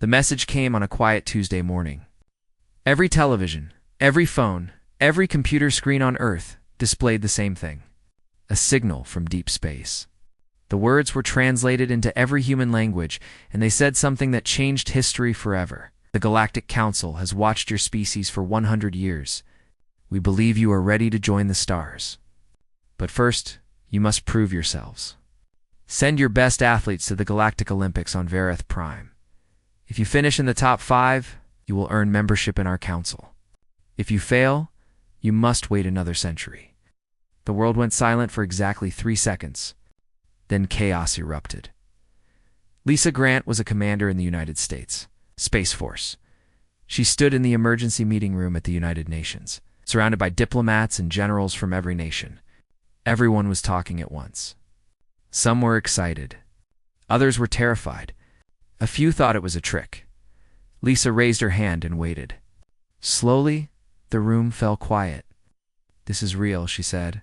The message came on a quiet Tuesday morning. Every television, every phone, every computer screen on Earth displayed the same thing: a signal from deep space. The words were translated into every human language, and they said something that changed history forever. The Galactic Council has watched your species for 100 years. We believe you are ready to join the stars. But first, you must prove yourselves. Send your best athletes to the Galactic Olympics on Vareth Prime. If you finish in the top 5, you will earn membership in our council. If you fail, you must wait another century. The world went silent for exactly 3 seconds. Then chaos erupted. Lisa Grant was a commander in the United States Space Force. She stood in the emergency meeting room at the United Nations, surrounded by diplomats and generals from every nation. Everyone was talking at once. Some were excited. Others were terrified. A few thought it was a trick. Lisa raised her hand and waited. Slowly, the room fell quiet. "This is real," she said.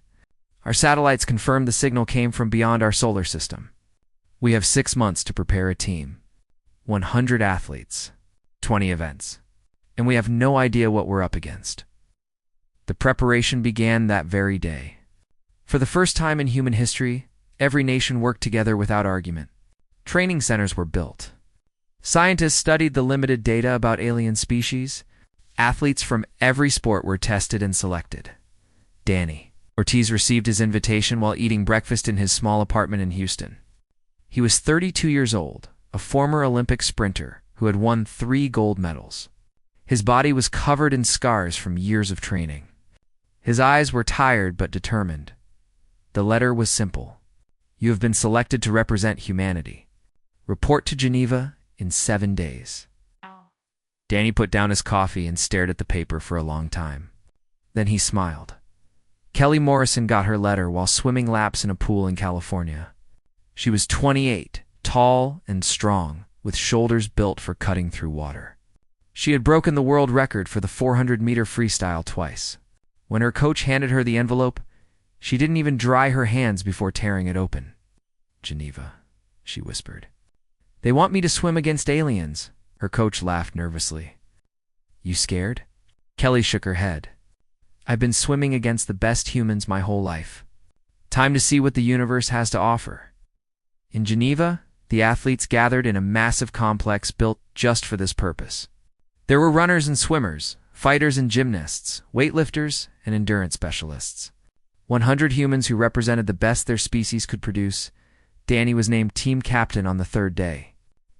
"Our satellites confirmed the signal came from beyond our solar system. We have 6 months to prepare a team. 100 athletes, 20 events, and we have no idea what we're up against." The preparation began that very day. For the first time in human history, every nation worked together without argument. Training centers were built. Scientists studied the limited data about alien species. Athletes from every sport were tested and selected. Danny Ortiz received his invitation while eating breakfast in his small apartment in Houston. He was 32 years old, a former Olympic sprinter who had won 3 gold medals. His body was covered in scars from years of training. His eyes were tired but determined. The letter was simple: "You have been selected to represent humanity. Report to Geneva in 7 days." Danny put down his coffee and stared at the paper for a long time. Then he smiled. Kelly Morrison got her letter while swimming laps in a pool in California. She was 28, tall and strong, with shoulders built for cutting through water. She had broken the world record for the 400-meter freestyle twice. When her coach handed her the envelope, she didn't even dry her hands before tearing it open. "Geneva," she whispered. "They want me to swim against aliens." Her coach laughed nervously. "You scared?" Kelly shook her head. "I've been swimming against the best humans my whole life. Time to see what the universe has to offer." In Geneva, the athletes gathered in a massive complex built just for this purpose. There were runners and swimmers, fighters and gymnasts, weightlifters and endurance specialists. 100 humans who represented the best their species could produce. Danny was named team captain on the 3rd day.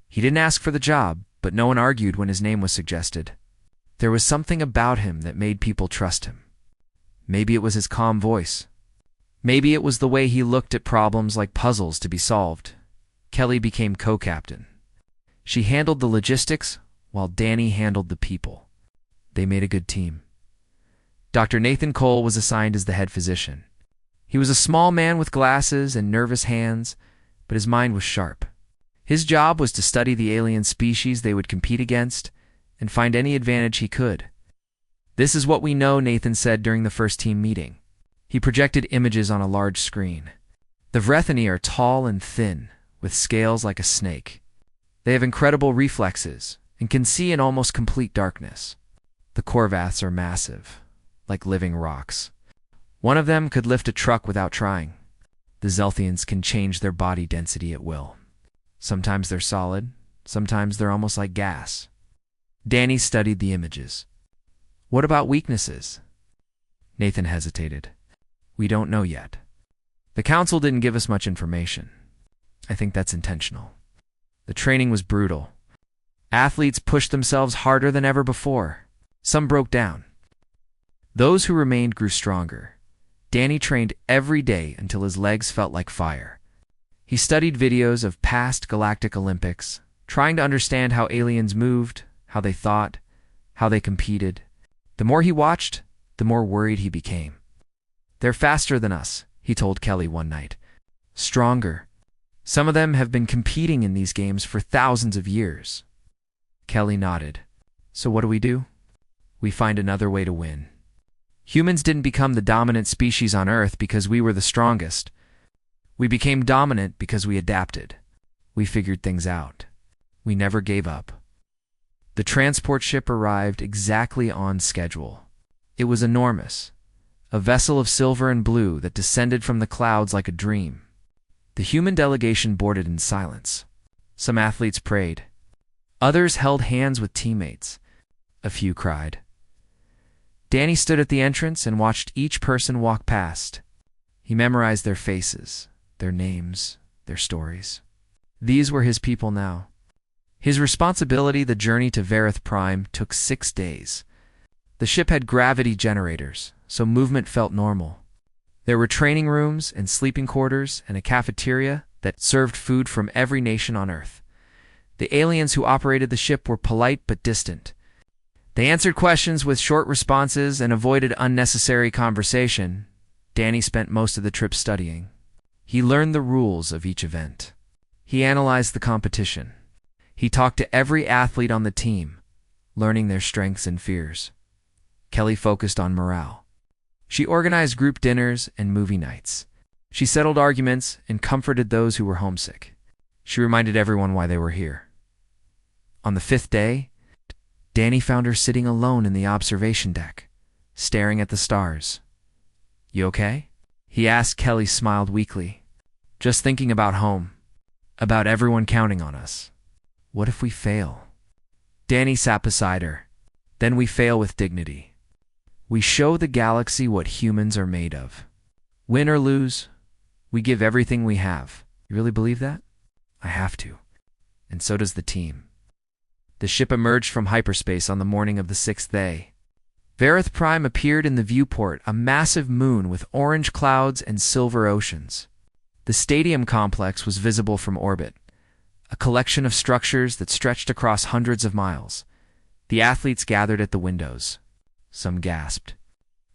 He didn't ask for the job, but no one argued when his name was suggested. There was something about him that made people trust him. Maybe it was his calm voice. Maybe it was the way he looked at problems like puzzles to be solved. Kelly became co-captain. She handled the logistics while Danny handled the people. They made a good team. Dr. Nathan Cole was assigned as the head physician. He was a small man with glasses and nervous hands, but his mind was sharp. His job was to study the alien species they would compete against and find any advantage he could. "This is what we know," Nathan said during the first team meeting. He projected images on a large screen. "The Vrethani are tall and thin, with scales like a snake. They have incredible reflexes and can see in almost complete darkness. The Korvaths are massive, like living rocks. One of them could lift a truck without trying. The Zelthians can change their body density at will. Sometimes they're solid, sometimes they're almost like gas." Danny studied the images. "What about weaknesses?" Nathan hesitated. "We don't know yet. The council didn't give us much information. I think that's intentional." The training was brutal. Athletes pushed themselves harder than ever before. Some broke down. Those who remained grew stronger. Danny trained every day until his legs felt like fire. He studied videos of past Galactic Olympics, trying to understand how aliens moved, how they thought, how they competed. The more he watched, the more worried he became. "They're faster than us," he told Kelly one night. "Stronger. Some of them have been competing in these games for thousands of years." Kelly nodded. "So what do? We find another way to win. Humans didn't become the dominant species on Earth because we were the strongest. We became dominant because we adapted. We figured things out. We never gave up." The transport ship arrived exactly on schedule. It was enormous, a vessel of silver and blue that descended from the clouds like a dream. The human delegation boarded in silence. Some athletes prayed. Others held hands with teammates. A few cried. Danny stood at the entrance and watched each person walk past. He memorized their faces, their names, their stories. These were his people now. His responsibility, the journey to Verith Prime, took 6 days. The ship had gravity generators, so movement felt normal. There were training rooms and sleeping quarters and a cafeteria that served food from every nation on Earth. The aliens who operated the ship were polite but distant. They answered questions with short responses and avoided unnecessary conversation. Danny spent most of the trip studying. He learned the rules of each event. He analyzed the competition. He talked to every athlete on the team, learning their strengths and fears. Kelly focused on morale. She organized group dinners and movie nights. She settled arguments and comforted those who were homesick. She reminded everyone why they were here. On the 5th day, Danny found her sitting alone in the observation deck, staring at the stars. "You okay?" he asked. Kelly smiled weakly. "Just thinking about home, about everyone counting on us. What if we fail?" Danny sat beside her. "Then we fail with dignity. We show the galaxy what humans are made of. Win or lose, we give everything we have." "You really believe that?" "I have to. And so does the team." The ship emerged from hyperspace on the morning of the 6th day. Verith Prime appeared in the viewport, a massive moon with orange clouds and silver oceans. The stadium complex was visible from orbit, a collection of structures that stretched across hundreds of miles. The athletes gathered at the windows. Some gasped.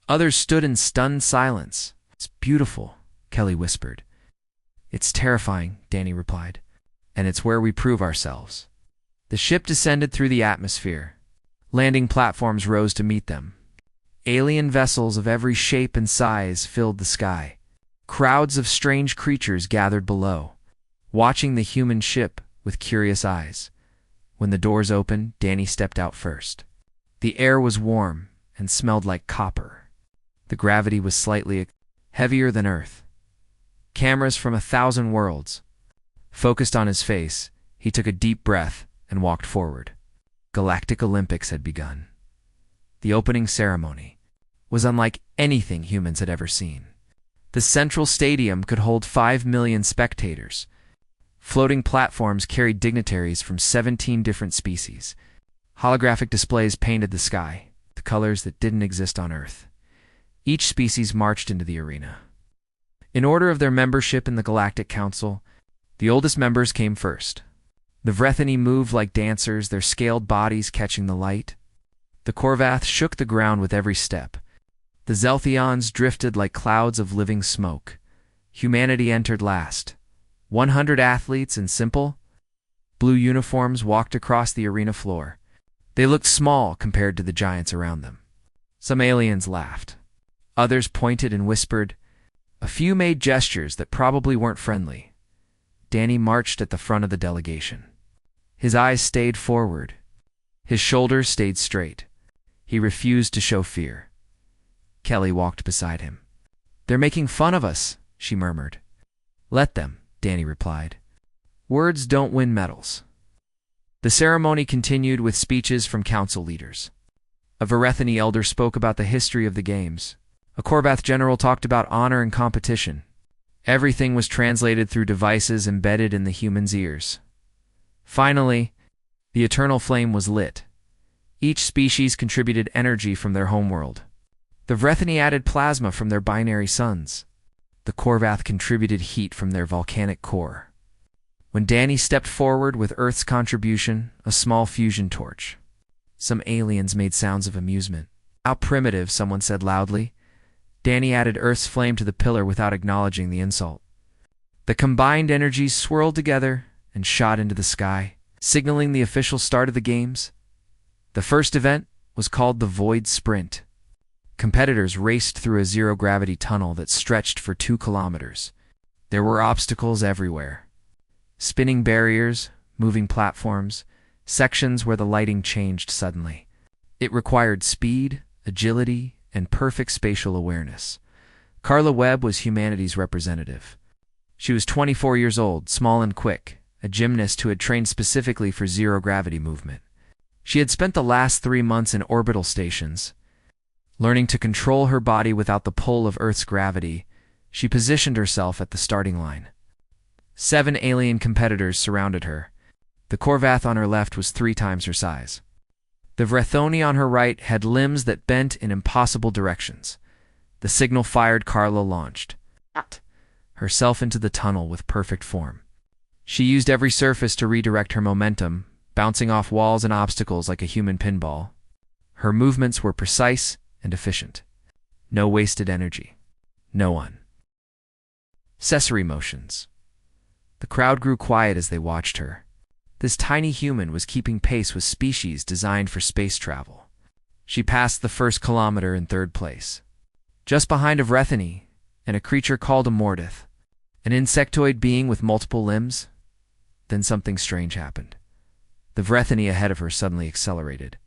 Others stood in stunned silence. "It's beautiful," Kelly whispered. "It's terrifying," Danny replied. "And it's where we prove ourselves." The ship descended through the atmosphere. Landing platforms rose to meet them. Alien vessels of every shape and size filled the sky. Crowds of strange creatures gathered below, watching the human ship with curious eyes. When the doors opened, Danny stepped out first. The air was warm and smelled like copper. The gravity was slightly heavier than Earth. Cameras from 1,000 worlds focused on his face. He took a deep breath and walked forward. Galactic Olympics had begun. The opening ceremony was unlike anything humans had ever seen. The central stadium could hold 5 million spectators. Floating platforms carried dignitaries from 17 different species. Holographic displays painted the sky, the colors that didn't exist on Earth. Each species marched into the arena. In order of their membership in the Galactic Council, the oldest members came first. The Vrethani moved like dancers, their scaled bodies catching the light. The Korvath shook the ground with every step. The Zelthions drifted like clouds of living smoke. Humanity entered last. 100 athletes in simple, blue uniforms walked across the arena floor. They looked small compared to the giants around them. Some aliens laughed. Others pointed and whispered. A few made gestures that probably weren't friendly. Danny marched at the front of the delegation. His eyes stayed forward. His shoulders stayed straight. He refused to show fear. Kelly walked beside him. "They're making fun of us," she murmured. "Let them," Danny replied. "Words don't win medals." The ceremony continued with speeches from council leaders. A Verethani elder spoke about the history of the games. A Korvath general talked about honor and competition. Everything was translated through devices embedded in the humans' ears. Finally, the eternal flame was lit. Each species contributed energy from their homeworld. The Vrethani added plasma from their binary suns. The Korvath contributed heat from their volcanic core. When Danny stepped forward with Earth's contribution, a small fusion torch. Some aliens made sounds of amusement. "How primitive," someone said loudly. Danny added Earth's flame to the pillar without acknowledging the insult. The combined energies swirled together and shot into the sky, signaling the official start of the games. The first event was called the Void Sprint. Competitors raced through a zero-gravity tunnel that stretched for 2 kilometers. There were obstacles everywhere. Spinning barriers, moving platforms, sections where the lighting changed suddenly. It required speed, agility, and perfect spatial awareness. Carla Webb was humanity's representative. She was 24 years old, small and quick, a gymnast who had trained specifically for zero-gravity movement. She had spent the last 3 months in orbital stations. Learning to control her body without the pull of Earth's gravity, she positioned herself at the starting line. 7 alien competitors surrounded her. The Corvath on her left was 3 times her size. The Vrethoni on her right had limbs that bent in impossible directions. The signal fired, Carla launched herself into the tunnel with perfect form. She used every surface to redirect her momentum, bouncing off walls and obstacles like a human pinball. Her movements were precise and efficient. No wasted energy. No unnecessary motions. The crowd grew quiet as they watched her. This tiny human was keeping pace with species designed for space travel. She passed the first kilometer in 3rd place. Just behind a Vrethony and a creature called a Mordith, an insectoid being with multiple limbs. Then something strange happened. The Vrethony ahead of her suddenly accelerated.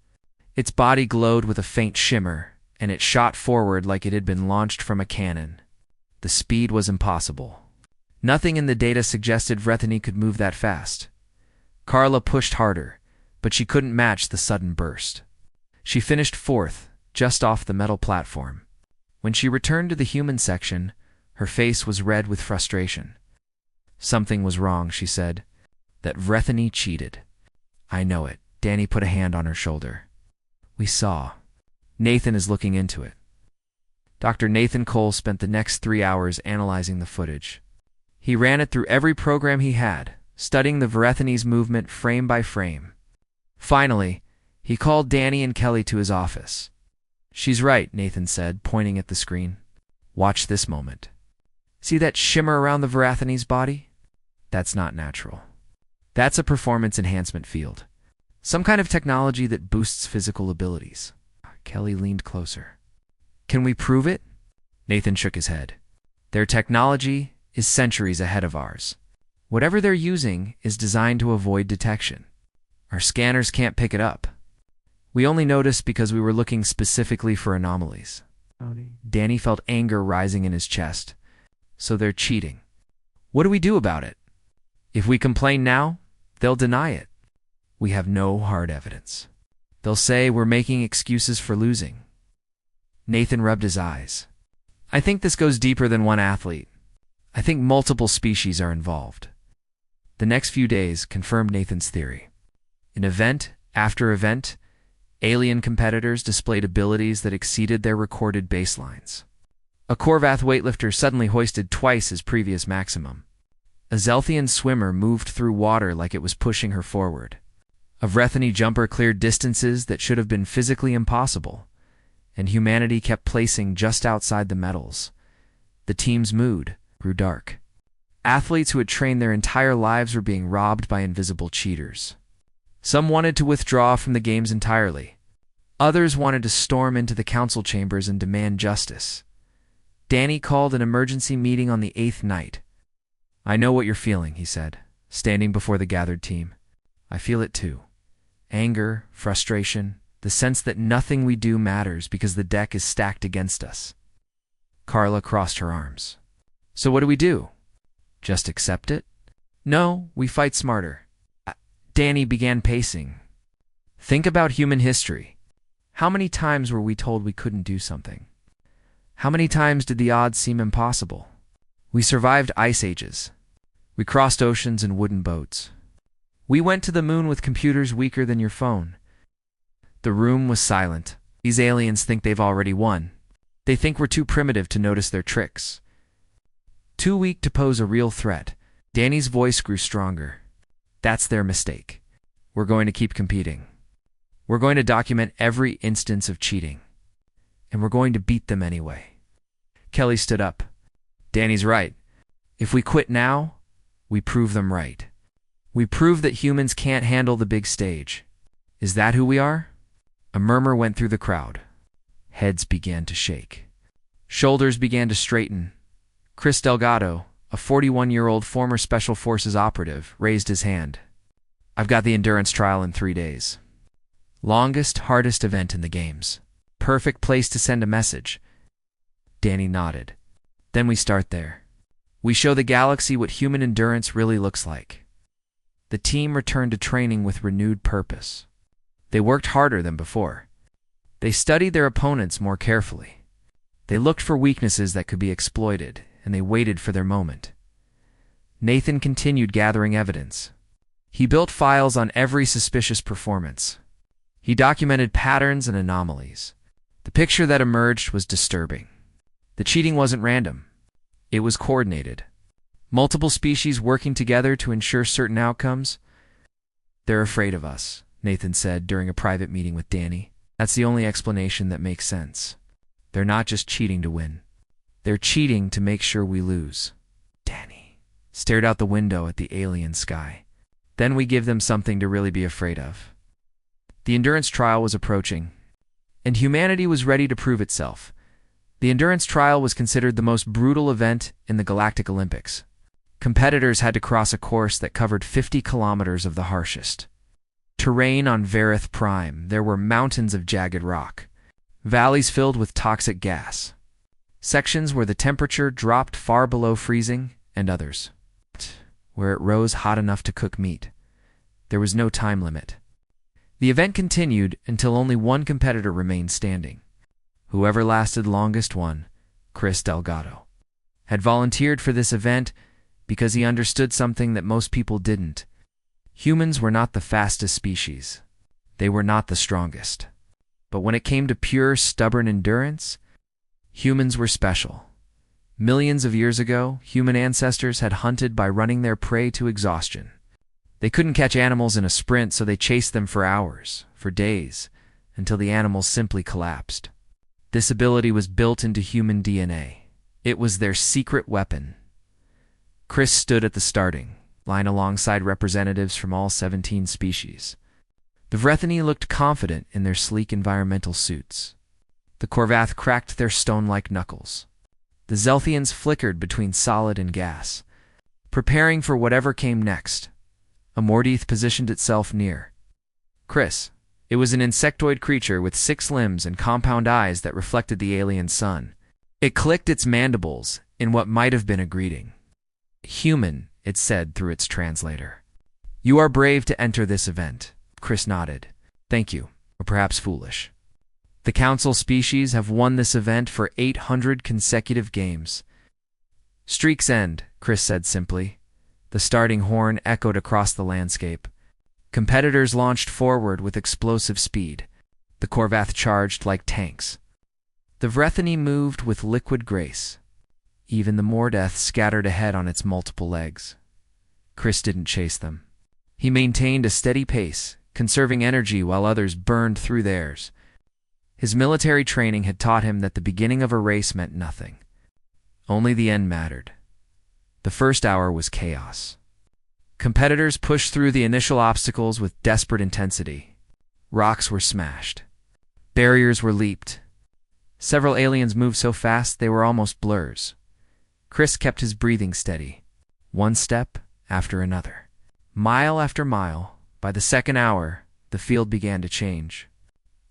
Its body glowed with a faint shimmer, and it shot forward like it had been launched from a cannon. The speed was impossible. Nothing in the data suggested Vrethony could move that fast. Carla pushed harder, but she couldn't match the sudden burst. She finished 4th, just off the metal platform. When she returned to the human section, her face was red with frustration. Something was wrong, she said. That Vrethony cheated. I know it. Danny put a hand on her shoulder. We saw. Nathan is looking into it. Dr. Nathan Cole spent the next 3 hours analyzing the footage. He ran it through every program he had, studying the Vrethony's movement frame by frame. Finally, he called Danny and Kelly to his office. She's right, Nathan said, pointing at the screen. Watch this moment. See that shimmer around the Vrethony's body? That's not natural. That's a performance enhancement field. Some kind of technology that boosts physical abilities. Kelly leaned closer. Can we prove it? Nathan shook his head. Their technology is centuries ahead of ours. Whatever they're using is designed to avoid detection. Our scanners can't pick it up. We only noticed because we were looking specifically for anomalies. Danny felt anger rising in his chest. So they're cheating. What do we do about it? If we complain now, they'll deny it. We have no hard evidence. They'll say we're making excuses for losing. Nathan rubbed his eyes. I think this goes deeper than one athlete. I think multiple species are involved. The next few days confirmed Nathan's theory. In event after event, alien competitors displayed abilities that exceeded their recorded baselines. A Corvath weightlifter suddenly hoisted twice his previous maximum. A Zelthian swimmer moved through water like it was pushing her forward. A Vrethony jumper cleared distances that should have been physically impossible, and humanity kept placing just outside the medals. The team's mood grew dark. Athletes who had trained their entire lives were being robbed by invisible cheaters. Some wanted to withdraw from the games entirely. Others wanted to storm into the council chambers and demand justice. Danny called an emergency meeting on the 8th night. I know what you're feeling, he said, standing before the gathered team. I feel it too. Anger, frustration, the sense that nothing we do matters because the deck is stacked against us. Carla crossed her arms. So what do we do? Just accept it? No, we fight smarter. Danny began pacing. Think about human history. How many times were we told we couldn't do something? How many times did the odds seem impossible? We survived ice ages. We crossed oceans in wooden boats. We went to the moon with computers weaker than your phone. The room was silent. These aliens think they've already won. They think we're too primitive to notice their tricks. Too weak to pose a real threat. Danny's voice grew stronger. That's their mistake. We're going to keep competing. We're going to document every instance of cheating. And we're going to beat them anyway. Kelly stood up. Danny's right. If we quit now, we prove them right. We prove that humans can't handle the big stage. Is that who we are? A murmur went through the crowd. Heads began to shake. Shoulders began to straighten. Chris Delgado, a 41-year-old former Special Forces operative, raised his hand. I've got the endurance trial in 3 days. Longest, hardest event in the games. Perfect place to send a message. Danny nodded. Then we start there. We show the galaxy what human endurance really looks like. The team returned to training with renewed purpose. They worked harder than before. They studied their opponents more carefully. They looked for weaknesses that could be exploited, and they waited for their moment. Nathan continued gathering evidence. He built files on every suspicious performance. He documented patterns and anomalies. The picture that emerged was disturbing. The cheating wasn't random. It was coordinated. Multiple species working together to ensure certain outcomes. They're afraid of us, Nathan said during a private meeting with Danny. That's the only explanation that makes sense. They're not just cheating to win. They're cheating to make sure we lose. Danny stared out the window at the alien sky. Then we give them something to really be afraid of. The endurance trial was approaching, and humanity was ready to prove itself. The endurance trial was considered the most brutal event in the Galactic Olympics. Competitors had to cross a course that covered 50 kilometers of the harshest terrain on Varith Prime. There were mountains of jagged rock, valleys filled with toxic gas, sections where the temperature dropped far below freezing, and others where it rose hot enough to cook meat. There was no time limit. The event continued until only one competitor remained standing. Whoever lasted longest won. Chris Delgado had volunteered for this event because he understood something that most people didn't. Humans were not the fastest species. They were not the strongest. But when it came to pure, stubborn endurance, humans were special. Millions of years ago, human ancestors had hunted by running their prey to exhaustion. They couldn't catch animals in a sprint, so they chased them for hours, for days, until the animals simply collapsed. This ability was built into human DNA. It was their secret weapon. Chris stood at the starting line alongside representatives from all 17 species. The Vrethani looked confident in their sleek environmental suits. The Korvath cracked their stone-like knuckles. The Zelthians flickered between solid and gas, preparing for whatever came next. A Mordeith positioned itself near Chris. It was an insectoid creature with 6 limbs and compound eyes that reflected the alien sun. It clicked its mandibles in what might have been a greeting. Human, it said through its translator. You are brave to enter this event. Chris nodded. Thank you, or perhaps foolish. The Council species have won this event for 800 consecutive games. Streak's end, Chris said simply. The starting horn echoed across the landscape. Competitors launched forward with explosive speed. The Korvath charged like tanks. The Vrethani moved with liquid grace. Even the Mordeith scattered ahead on its multiple legs. Chris didn't chase them. He maintained a steady pace, conserving energy while others burned through theirs. His military training had taught him that the beginning of a race meant nothing. Only the end mattered. The first hour was chaos. Competitors pushed through the initial obstacles with desperate intensity. Rocks were smashed. Barriers were leaped. Several aliens moved so fast they were almost blurs. Chris kept his breathing steady, one step after another. Mile after mile, by the second hour, the field began to change.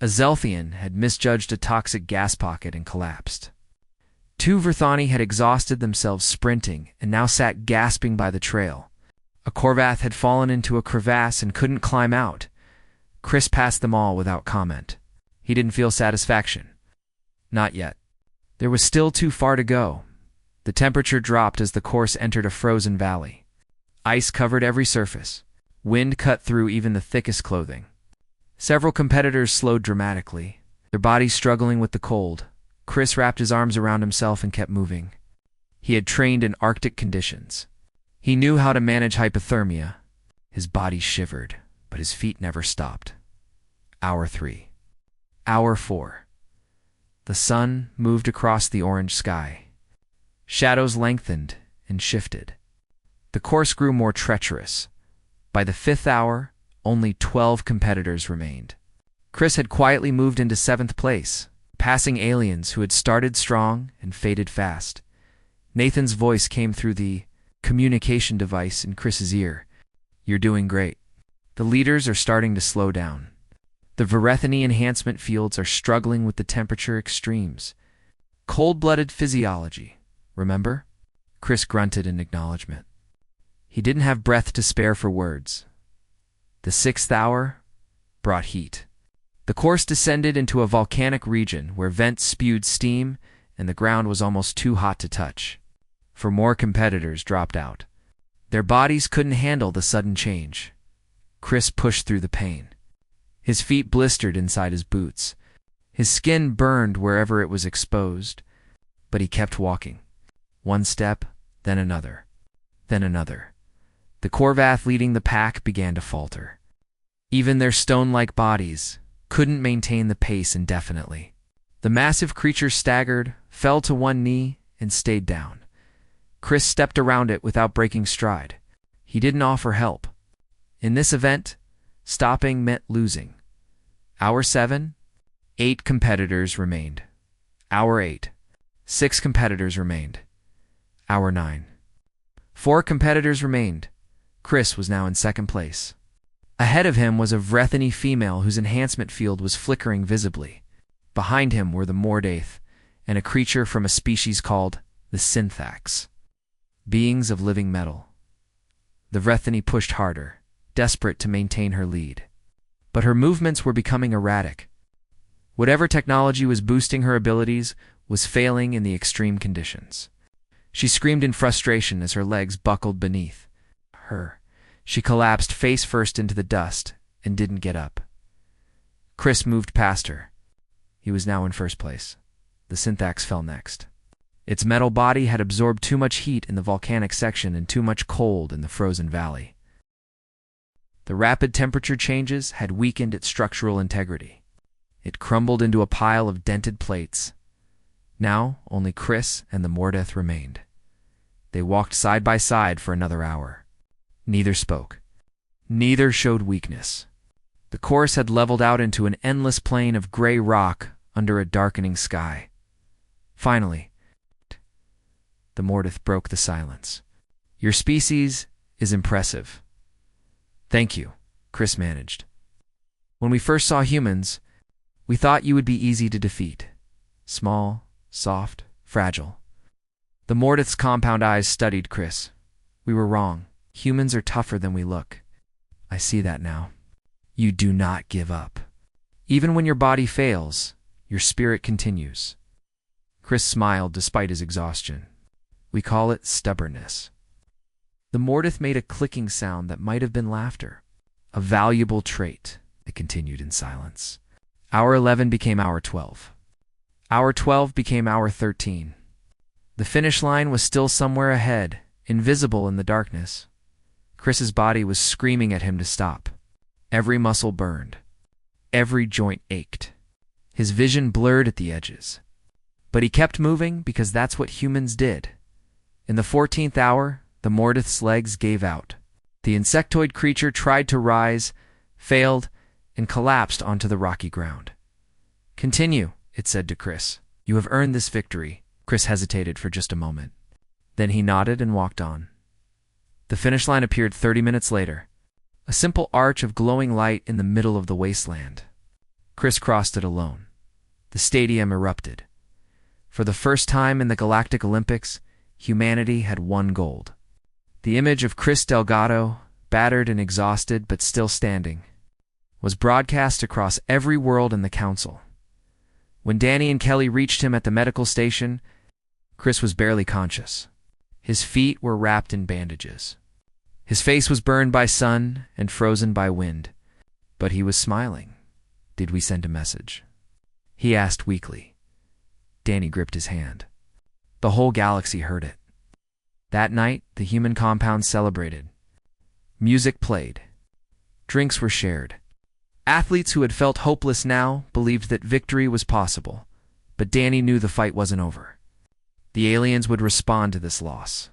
A Zelthian had misjudged a toxic gas pocket and collapsed. 2 Vrethani had exhausted themselves sprinting and now sat gasping by the trail. A Korvath had fallen into a crevasse and couldn't climb out. Chris passed them all without comment. He didn't feel satisfaction. Not yet. There was still too far to go. The temperature dropped as the course entered a frozen valley. Ice covered every surface. Wind cut through even the thickest clothing. Several competitors slowed dramatically, their bodies struggling with the cold. Chris wrapped his arms around himself and kept moving. He had trained in Arctic conditions. He knew how to manage hypothermia. His body shivered, but his feet never stopped. Hour 3. Hour 4. The sun moved across the orange sky. Shadows lengthened and shifted. The course grew more treacherous. By the 5th hour, only 12 competitors remained. Chris had quietly moved into 7th place, passing aliens who had started strong and faded fast. Nathan's voice came through the communication device in Chris's ear. You're doing great. The leaders are starting to slow down. The Verethony enhancement fields are struggling with the temperature extremes. Cold-blooded physiology, remember? Chris grunted in acknowledgement. He didn't have breath to spare for words. The 6th hour brought heat. The course descended into a volcanic region where vents spewed steam and the ground was almost too hot to touch. For more competitors dropped out. Their bodies couldn't handle the sudden change. Chris pushed through the pain. His feet blistered inside his boots. His skin burned wherever it was exposed, but he kept walking. One step, then another, then another. The Corvath leading the pack began to falter. Even their stone-like bodies couldn't maintain the pace indefinitely. The massive creature staggered, fell to one knee, and stayed down. Chris stepped around it without breaking stride. He didn't offer help. In this event, stopping meant losing. Hour 7, 8 competitors remained. Hour 8, 6 competitors remained. Hour 9, 4 competitors remained. Chris was now in second place. Ahead of him was a Verethony female whose enhancement field was flickering visibly. Behind him were the Mordaith and a creature from a species called the Synthax. Beings of living metal. The Verethony pushed harder, desperate to maintain her lead. But her movements were becoming erratic. Whatever technology was boosting her abilities was failing in the extreme conditions. She screamed in frustration as her legs buckled beneath her. She collapsed face first into the dust and didn't get up. Chris moved past her. He was now in first place. The Synthax fell next. Its metal body had absorbed too much heat in the volcanic section and too much cold in the frozen valley. The rapid temperature changes had weakened its structural integrity. It crumbled into a pile of dented plates. Now only Chris and the Mordaith remained. They walked side by side for another hour. Neither spoke. Neither showed weakness. The course had leveled out into an endless plain of gray rock under a darkening sky. Finally, the Mordaith broke the silence. "Your species is impressive." "Thank you," Chris managed. "When we first saw humans, we thought you would be easy to defeat. Small, soft, fragile." The Mordaith's compound eyes studied Chris. "We were wrong. Humans are tougher than we look. I see that now. You do not give up. Even when your body fails, your spirit continues." Chris smiled despite his exhaustion. "We call it stubbornness." The Mordaith made a clicking sound that might have been laughter. "A valuable trait," it continued in silence. Hour 11 became hour 12. Hour 12 became hour 13. The finish line was still somewhere ahead, invisible in the darkness. Chris's body was screaming at him to stop. Every muscle burned. Every joint ached. His vision blurred at the edges. But he kept moving because that's what humans did. In the 14th hour, the Mordaith's legs gave out. The insectoid creature tried to rise, failed, and collapsed onto the rocky ground. "Continue," it said to Chris. "You have earned this victory." Chris hesitated for just a moment. Then he nodded and walked on. The finish line appeared 30 minutes later, a simple arch of glowing light in the middle of the wasteland. Chris crossed it alone. The stadium erupted. For the first time in the Galactic Olympics, humanity had won gold. The image of Chris Delgado, battered and exhausted but still standing, was broadcast across every world in the Council. When Danny and Kelly reached him at the medical station, Chris was barely conscious. His feet were wrapped in bandages. His face was burned by sun and frozen by wind, but he was smiling. "Did we send a message?" he asked weakly. Danny gripped his hand. The whole galaxy heard it. That night, the human compound celebrated. Music played. Drinks were shared. Athletes who had felt hopeless now believed that victory was possible, but Danny knew the fight wasn't over. The aliens would respond to this loss.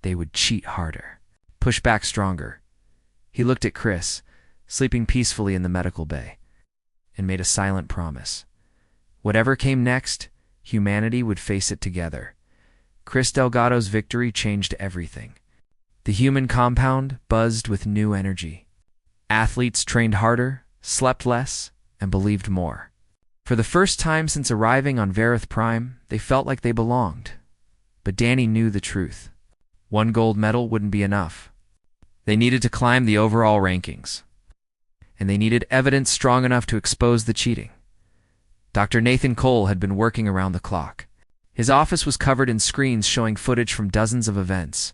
They would cheat harder, push back stronger. He looked at Chris, sleeping peacefully in the medical bay, and made a silent promise. Whatever came next, humanity would face it together. Chris Delgado's victory changed everything. The human compound buzzed with new energy. Athletes trained harder, slept less, and believed more. For the first time since arriving on Varith Prime, they felt like they belonged. But Danny knew the truth. One gold medal wouldn't be enough. They needed to climb the overall rankings. And they needed evidence strong enough to expose the cheating. Dr. Nathan Cole had been working around the clock. His office was covered in screens showing footage from dozens of events.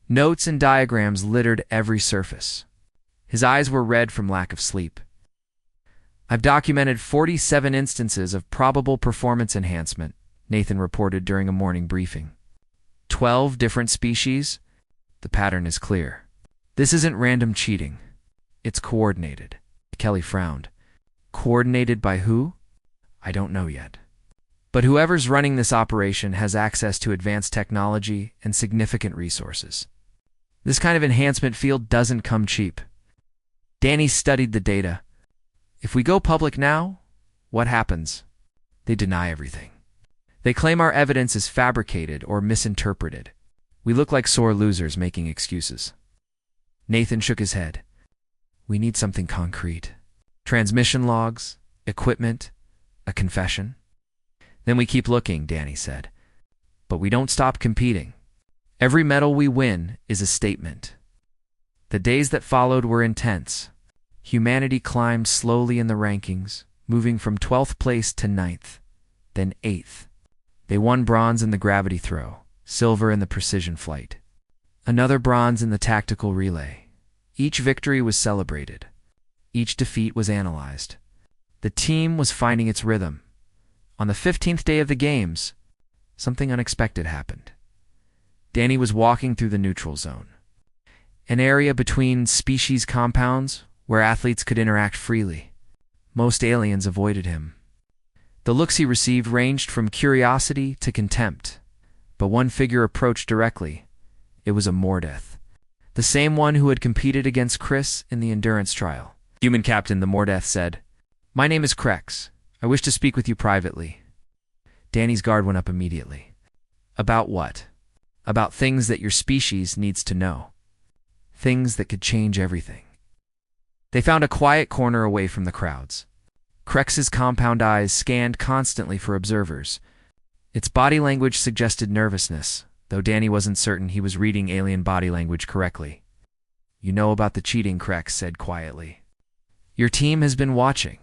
Notes and diagrams littered every surface. His eyes were red from lack of sleep. "I've documented 47 instances of probable performance enhancement," Nathan reported during a morning briefing. 12 different species? The pattern is clear. This isn't random cheating. It's coordinated. Kelly frowned. Coordinated by who? I don't know yet. But whoever's running this operation has access to advanced technology and significant resources. This kind of enhancement field doesn't come cheap. Danny studied the data. If we go public now, what happens? They deny everything. They claim our evidence is fabricated or misinterpreted. We look like sore losers making excuses. Nathan shook his head. We need something concrete. Transmission logs, equipment, a confession. Then we keep looking, Danny said. But we don't stop competing. Every medal we win is a statement. The days that followed were intense. Humanity climbed slowly in the rankings, moving from 12th place to 9th, then 8th. They won bronze in the gravity throw, silver in the precision flight, another bronze in the tactical relay. Each victory was celebrated. Each defeat was analyzed. The team was finding its rhythm. On the 15th day of the games, something unexpected happened. Danny was walking through the neutral zone, an area between species compounds where athletes could interact freely. Most aliens avoided him. The looks he received ranged from curiosity to contempt, but one figure approached directly. It was a Mordeth, the same one who had competed against Chris in the endurance trial. Human Captain, the Mordeth said, "My name is Krex. I wish to speak with you privately." Danny's guard went up immediately. About what? About things that your species needs to know. Things that could change everything. They found a quiet corner away from the crowds. Krex's compound eyes scanned constantly for observers. Its body language suggested nervousness, though Danny wasn't certain he was reading alien body language correctly. "You know about the cheating," Krex said quietly. "Your team has been watching,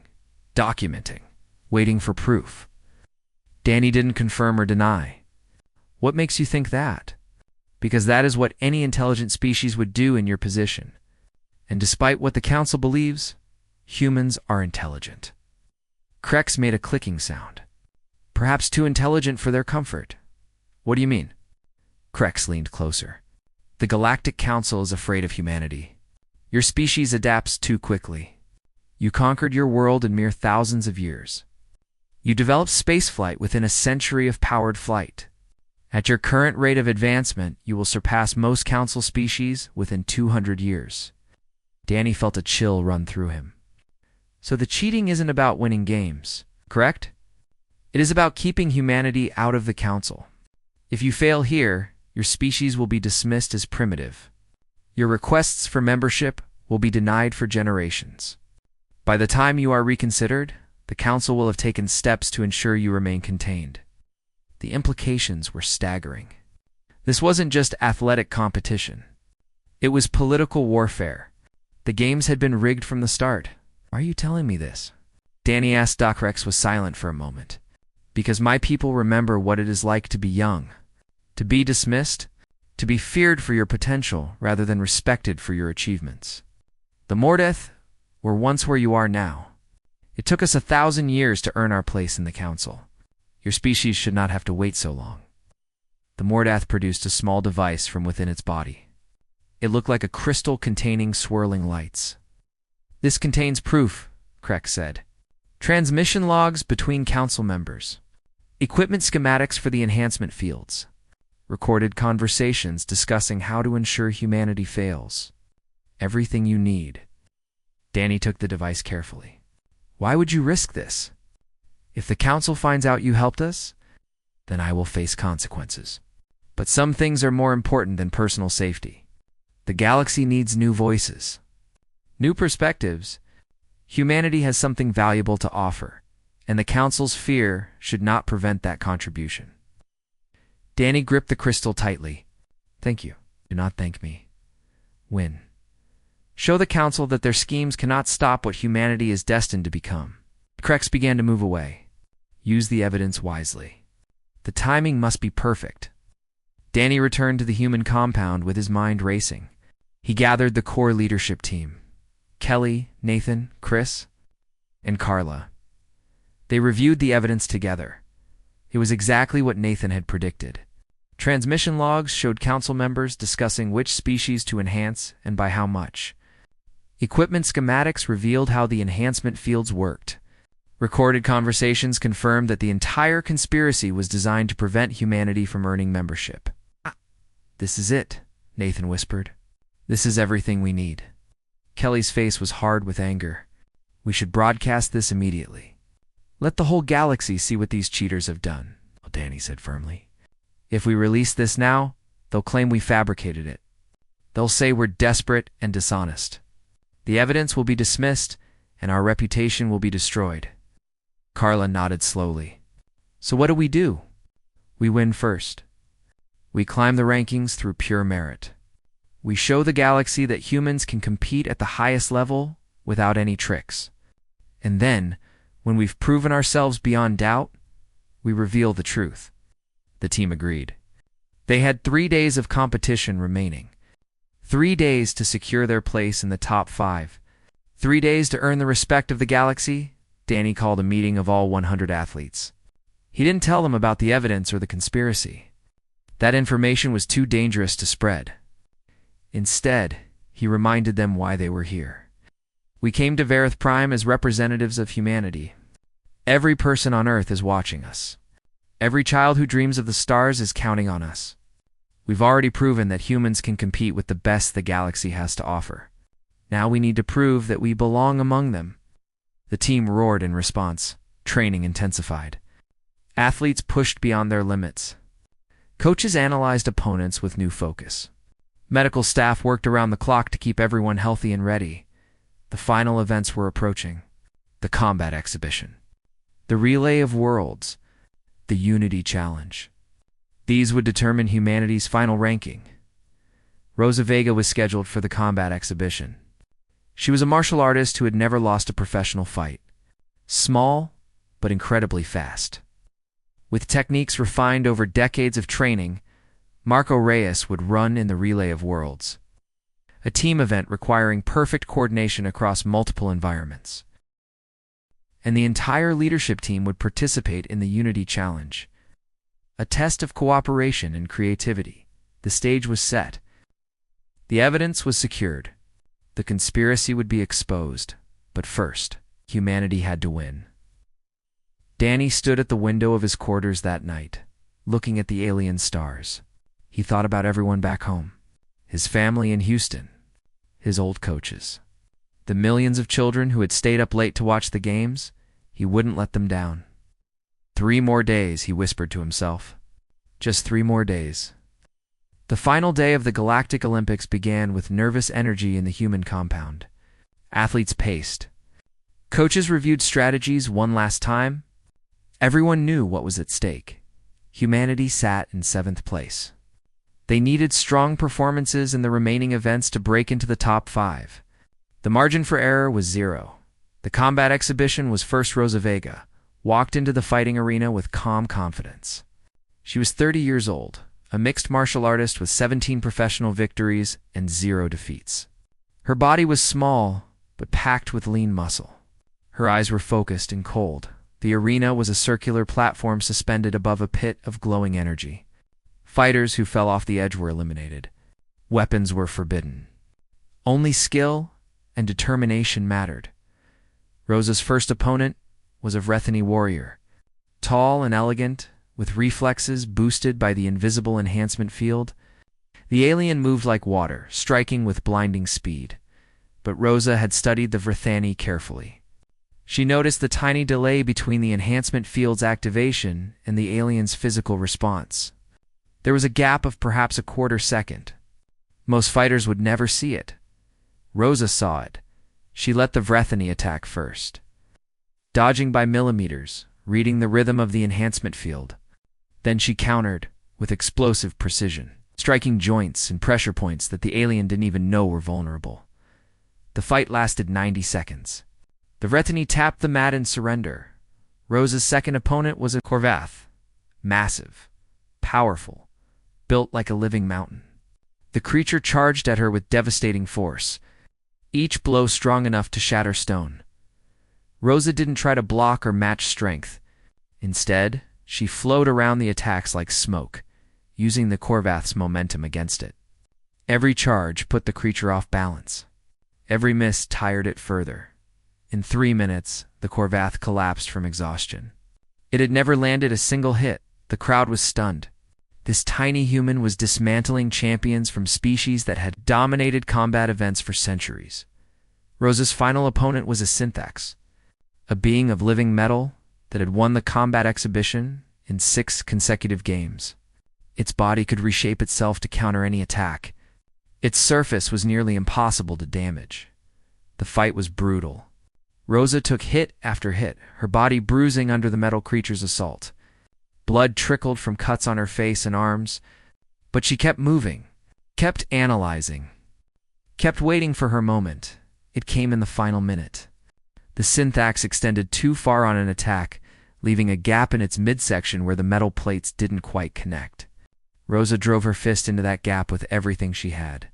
documenting, waiting for proof." Danny didn't confirm or deny. "What makes you think that?" "Because that is what any intelligent species would do in your position. And despite what the Council believes, humans are intelligent." Krex made a clicking sound. "Perhaps too intelligent for their comfort." "What do you mean?" Krex leaned closer. "The Galactic Council is afraid of humanity. Your species adapts too quickly. You conquered your world in mere thousands of years. You developed spaceflight within a century of powered flight. At your current rate of advancement, you will surpass most Council species within 200 years. Danny felt a chill run through him. So the cheating isn't about winning games, correct? It is about keeping humanity out of the Council. If you fail here, your species will be dismissed as primitive. Your requests for membership will be denied for generations. By the time you are reconsidered, the Council will have taken steps to ensure you remain contained. The implications were staggering. This wasn't just athletic competition. It was political warfare. The games had been rigged from the start. "Why are you telling me this?" Danny asked. Krex was silent for a moment. "Because my people remember what it is like to be young, to be dismissed, to be feared for your potential rather than respected for your achievements. The Mordeth were once where you are now. It took us 1,000 years to earn our place in the Council. Your species should not have to wait so long." The Mordeth produced a small device from within its body. It looked like a crystal containing swirling lights. "This contains proof," Krex said. "Transmission logs between Council members. Equipment schematics for the enhancement fields. Recorded conversations discussing how to ensure humanity fails. Everything you need." Danny took the device carefully. "Why would you risk this? If the Council finds out you helped us, then I will face consequences. But some things are more important than personal safety. The galaxy needs new voices." New perspectives. Humanity has something valuable to offer, and the Council's fear should not prevent that contribution. Danny gripped the crystal tightly. Thank you. Do not thank me. Win. Show the Council that their schemes cannot stop what humanity is destined to become. Krex began to move away. Use the evidence wisely. The timing must be perfect. Danny returned to the human compound with his mind racing. He gathered the core leadership team. Kelly, Nathan, Chris, and Carla. They reviewed the evidence together. It was exactly what Nathan had predicted. Transmission logs showed council members discussing which species to enhance and by how much. Equipment schematics revealed how the enhancement fields worked. Recorded conversations confirmed that the entire conspiracy was designed to prevent humanity from earning membership. This is it, Nathan whispered. This is everything we need. Kelly's face was hard with anger. We should broadcast this immediately. Let the whole galaxy see what these cheaters have done, Danny said firmly. If we release this now, they'll claim we fabricated it. They'll say we're desperate and dishonest. The evidence will be dismissed, and our reputation will be destroyed. Carla nodded slowly. So what do? We win first. We climb the rankings through pure merit. We show the galaxy that humans can compete at the highest level without any tricks. And then, when we've proven ourselves beyond doubt, we reveal the truth. The team agreed. They had 3 days of competition remaining. 3 days to secure their place in the top 5. 3 days to earn the respect of the galaxy. Danny called a meeting of all 100 athletes. He didn't tell them about the evidence or the conspiracy. That information was too dangerous to spread. Instead, he reminded them why they were here. We came to Vareth Prime as representatives of humanity. Every person on Earth is watching us. Every child who dreams of the stars is counting on us. We've already proven that humans can compete with the best the galaxy has to offer. Now we need to prove that we belong among them. The team roared in response. Training intensified. Athletes pushed beyond their limits. Coaches analyzed opponents with new focus. Medical staff worked around the clock to keep everyone healthy and ready. The final events were approaching. The combat exhibition. The relay of worlds. The Unity Challenge. These would determine humanity's final ranking. Rosa Vega was scheduled for the combat exhibition. She was a martial artist who had never lost a professional fight. Small, but incredibly fast. With techniques refined over decades of training, Marco Reyes would run in the Relay of Worlds, a team event requiring perfect coordination across multiple environments. And the entire leadership team would participate in the Unity Challenge, a test of cooperation and creativity. The stage was set. The evidence was secured. The conspiracy would be exposed. But first, humanity had to win. Danny stood at the window of his quarters that night, looking at the alien stars. He thought about everyone back home, his family in Houston, his old coaches, the millions of children who had stayed up late to watch the games. He wouldn't let them down. 3 more days, he whispered to himself. Just 3 more days. The final day of the Galactic Olympics began with nervous energy in the human compound. Athletes paced. Coaches reviewed strategies one last time. Everyone knew what was at stake. Humanity sat in 7th place. They needed strong performances in the remaining events to break into the top 5. The margin for error was 0. The combat exhibition was first. Rosa Vega walked into the fighting arena with calm confidence. She was 30 years old, a mixed martial artist with 17 professional victories and 0 defeats. Her body was small, but packed with lean muscle. Her eyes were focused and cold. The arena was a circular platform suspended above a pit of glowing energy. Fighters who fell off the edge were eliminated. Weapons were forbidden. Only skill and determination mattered. Rosa's first opponent was a Vrethani warrior, tall and elegant, with reflexes boosted by the invisible enhancement field. The alien moved like water, striking with blinding speed. But Rosa had studied the Vrethani carefully. She noticed the tiny delay between the enhancement field's activation and the alien's physical response. There was a gap of perhaps a quarter second. Most fighters would never see it. Rosa saw it, She let the Vrethany attack first, dodging by millimeters, reading the rhythm of the enhancement field. Then she countered with explosive precision, striking joints and pressure points that the alien didn't even know were vulnerable. The fight lasted 90 seconds. The Vrethany tapped the mat in surrender. Rosa's second opponent was a Korvath, massive, powerful, built like a living mountain. The creature charged at her with devastating force, each blow strong enough to shatter stone. Rosa didn't try to block or match strength. Instead, she flowed around the attacks like smoke, using the Korvath's momentum against it. Every charge put the creature off balance. Every miss tired it further. In 3 minutes, the Korvath collapsed from exhaustion. It had never landed a single hit. The crowd was stunned. This tiny human was dismantling champions from species that had dominated combat events for centuries. Rosa's final opponent was a Synthax, a being of living metal that had won the combat exhibition in 6 consecutive games. Its body could reshape itself to counter any attack. Its surface was nearly impossible to damage. The fight was brutal. Rosa took hit after hit, her body bruising under the metal creature's assault. Blood trickled from cuts on her face and arms, but she kept moving, kept analyzing, kept waiting for her moment. It came in the final minute. The Synthax extended too far on an attack, leaving a gap in its midsection where the metal plates didn't quite connect. Rosa drove her fist into that gap with everything she had.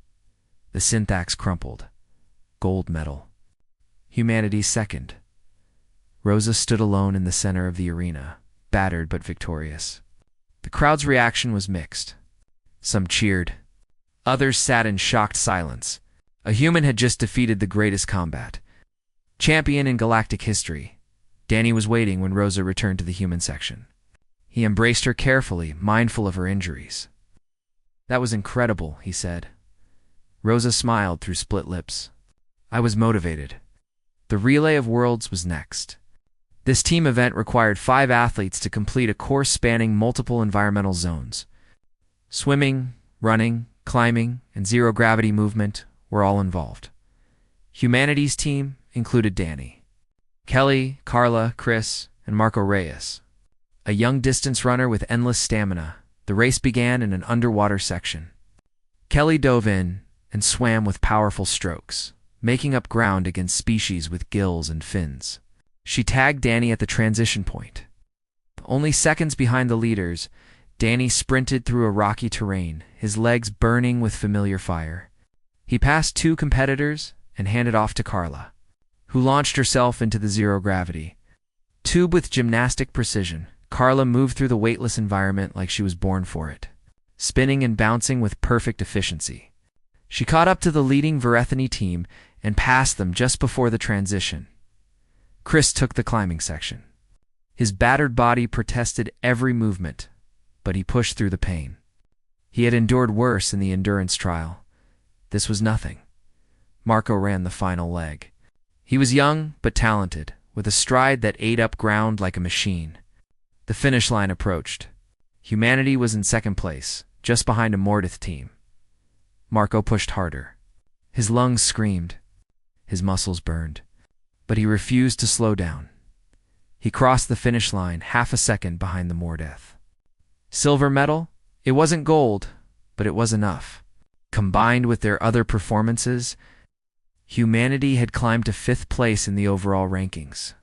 The Synthax crumpled. Gold medal. Humanity's second. Rosa stood alone in the center of the arena, battered but victorious. The crowd's reaction was mixed. Some cheered. Others sat in shocked silence. A human had just defeated the greatest combat champion in galactic history. Danny was waiting when Rosa returned to the human section. He embraced her carefully, mindful of her injuries. "That was incredible," he said. Rosa smiled through split lips. "I was motivated." The Relay of Worlds was next. This team event required 5 athletes to complete a course spanning multiple environmental zones. Swimming, running, climbing, and zero-gravity movement were all involved. Humanity's team included Danny, Kelly, Carla, Chris, and Marco Reyes. A young distance runner with endless stamina, the race began in an underwater section. Kelly dove in and swam with powerful strokes, making up ground against species with gills and fins. She tagged Danny at the transition point. Only seconds behind the leaders, Danny sprinted through a rocky terrain, his legs burning with familiar fire. He passed 2 competitors and handed off to Carla, who launched herself into the zero-gravity. Tube with gymnastic precision, Carla moved through the weightless environment like she was born for it, spinning and bouncing with perfect efficiency. She caught up to the leading Vrethany team and passed them just before the transition. Chris took the climbing section. His battered body protested every movement, but he pushed through the pain. He had endured worse in the endurance trial. This was nothing. Marco ran the final leg. He was young but talented, with a stride that ate up ground like a machine. The finish line approached. Humanity was in second place, just behind a Mordith team. Marco pushed harder. His lungs screamed. His muscles burned. But he refused to slow down. He crossed the finish line half a second behind the Mordith. Silver medal? It wasn't gold, but it was enough. Combined with their other performances, Humanity had climbed to 5th place in the overall rankings.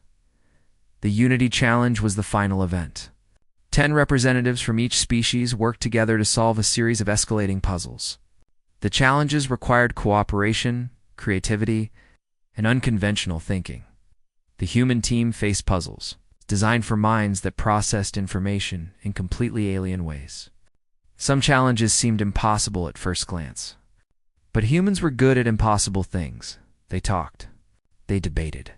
The Unity Challenge was the final event. 10 representatives from each species worked together to solve a series of escalating puzzles. The challenges required cooperation, creativity, and unconventional thinking. The human team faced puzzles, designed for minds that processed information in completely alien ways. Some challenges seemed impossible at first glance. But humans were good at impossible things. They talked. They debated.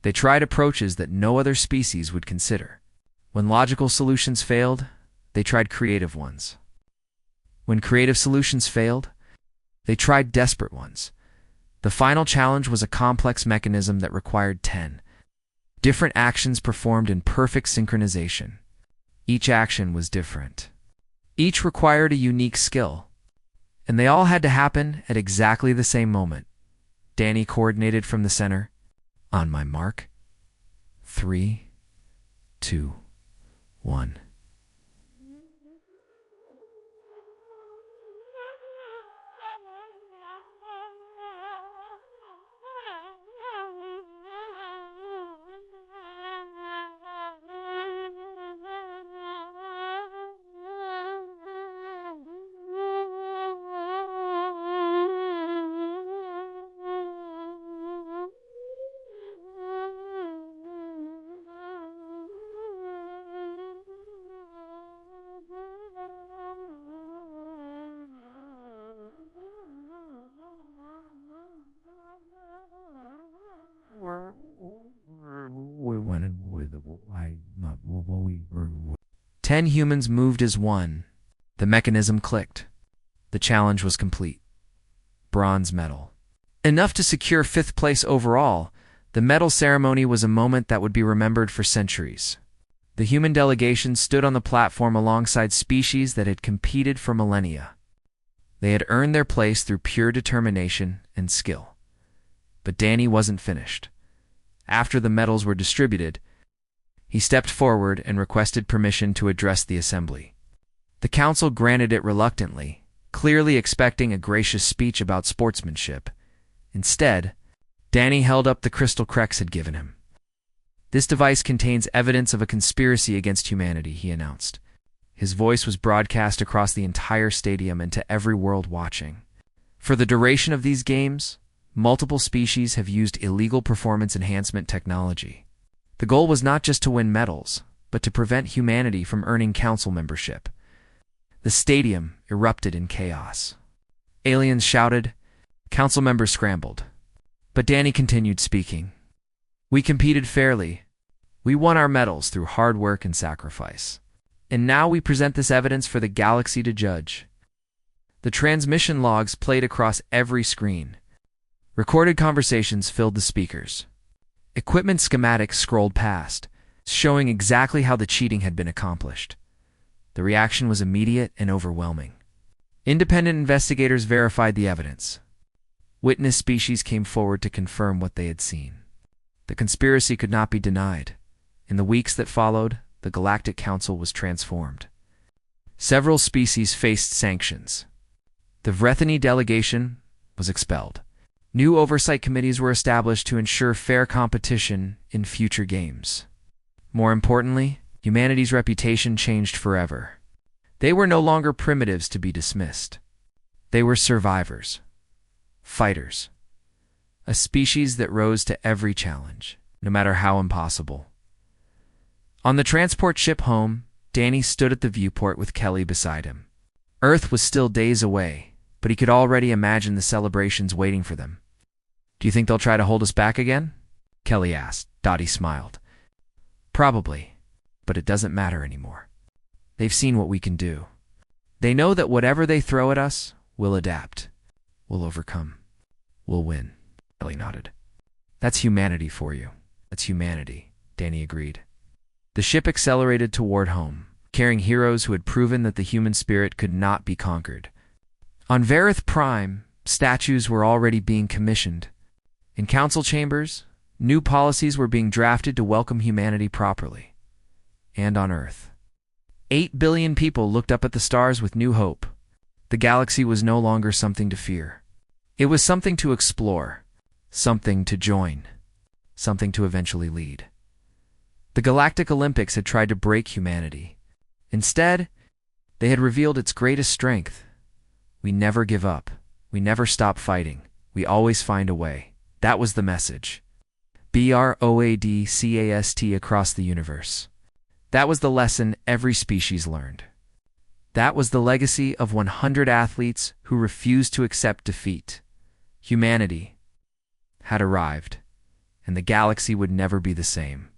They tried approaches that no other species would consider. When logical solutions failed, they tried creative ones. When creative solutions failed, they tried desperate ones. The final challenge was a complex mechanism that required 10 different actions performed in perfect synchronization. Each action was different. Each required a unique skill. And they all had to happen at exactly the same moment. Danny coordinated from the center. On my mark. 3, 2, 1. We went with 10 humans moved as one. The mechanism clicked. The challenge was complete. Bronze medal. Enough to secure 5th place overall, the medal ceremony was a moment that would be remembered for centuries. The human delegation stood on the platform alongside species that had competed for millennia. They had earned their place through pure determination and skill. But Danny wasn't finished. After the medals were distributed, he stepped forward and requested permission to address the assembly. The council granted it reluctantly, clearly expecting a gracious speech about sportsmanship. Instead, Danny held up the crystal Krex had given him. "This device contains evidence of a conspiracy against humanity," he announced. His voice was broadcast across the entire stadium and to every world watching. "For the duration of these games, multiple species have used illegal performance enhancement technology. The goal was not just to win medals, but to prevent humanity from earning council membership." The stadium erupted in chaos. Aliens shouted, council members scrambled. But Danny continued speaking. "We competed fairly. We won our medals through hard work and sacrifice. And now we present this evidence for the galaxy to judge." The transmission logs played across every screen. Recorded conversations filled the speakers. Equipment schematics scrolled past, showing exactly how the cheating had been accomplished. The reaction was immediate and overwhelming. Independent investigators verified the evidence. Witness species came forward to confirm what they had seen. The conspiracy could not be denied. In the weeks that followed, the Galactic Council was transformed. Several species faced sanctions. The Vrethany delegation was expelled. New oversight committees were established to ensure fair competition in future games. More importantly, humanity's reputation changed forever. They were no longer primitives to be dismissed. They were survivors, fighters, a species that rose to every challenge, no matter how impossible. On the transport ship home, Danny stood at the viewport with Kelly beside him. Earth was still days away, but he could already imagine the celebrations waiting for them. "Do you think they'll try to hold us back again?" Kelly asked. Dottie smiled. "Probably, but it doesn't matter anymore. They've seen what we can do. They know that whatever they throw at us, we'll adapt. We'll overcome. We'll win." Kelly nodded. "That's humanity for you. That's humanity," Danny agreed. The ship accelerated toward home, carrying heroes who had proven that the human spirit could not be conquered. On Verith Prime, statues were already being commissioned. In council chambers, new policies were being drafted to welcome humanity properly. And on Earth, 8 billion people looked up at the stars with new hope. The galaxy was no longer something to fear. It was something to explore, something to join, something to eventually lead. The Galactic Olympics had tried to break humanity. Instead, they had revealed its greatest strength. We never give up. We never stop fighting. We always find a way. That was the message. BROADCAST across the universe. That was the lesson every species learned. That was the legacy of 100 athletes who refused to accept defeat. Humanity had arrived, and the galaxy would never be the same.